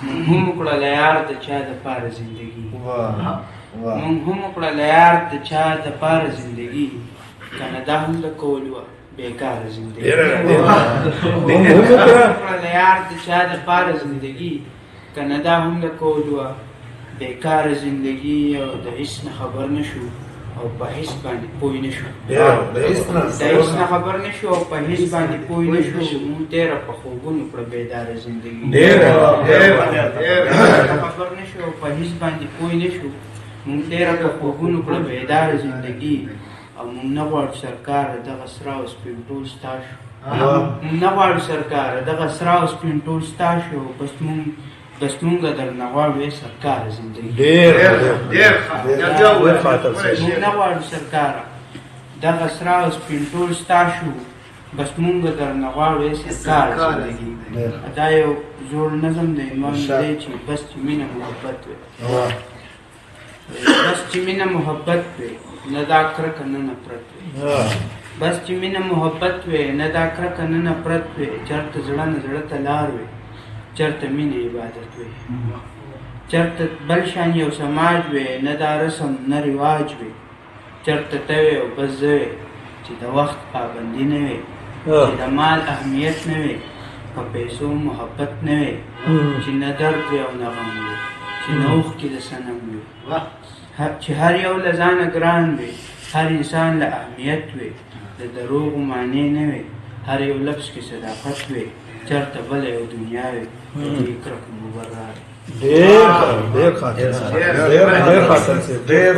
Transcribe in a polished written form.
مونږ هم وکړله یار د چا دپاره زندګي مونږ هم وکړله یار د چا دپاره زندګي که نه دا هم د کول وه بېکاره زندګي مونږ هم وکړله یار د چا دپاره زندګي که نه دا هم د کول وه بېکاره زندګي او د هېڅ نه خبر نه شو او په هېڅ باندې پوه نه شو د هېڅ نه خبر نه شو او په هېڅ باندې پوه نه شو مونږ ډېره په خوبونو کړه بېداره زندګي خبر نه شو او په هېڅ باندې پوه نه شو مونږ ډېره په خوبونو کړه بېداره زندګي او مونږ نه غواړو سرکاره دغه سره او سپین ټول ستا شو مونږ نه غواړو سرکاره دغه سره او سپین ټول ستا شو بس مونږ درنه غواړو ای سرکاره زندګي مونږ نه غواړو سرکاره دغه سره او سپین ټول ستا شو بس مونږ درنه غواړو ای سرکاره زندګي دا یو زوړ نظم دی عنوان دی چې بس چې مینه محبت وي بس چې مینه محبت وي نه دا کرکه نه نفرت وي بس چې مینه محبت وي نه دا کرکه نه نفرت وي چېرته زړه نه زړه ته لار وي چېرته مینه عبادت وي چېرته بل شان یو سماج وي نه دا رسم نه رواج وي چېرته ته وي او بس زه وي چې د وخت پابندي نه وي چې د مال اهمیت نه وي په پیسو محبت نه وي چې نه درد وي او نه غم وي چې نه اوښکې د صنم وي چې هر یو له ځانه ګران وي هر انسان له اهمیت وي د دروغو معنی نه وي هر یو لفظ کې صداقت وي چېرته بله یو دنیا وي د دې کرکه مبرر ډېر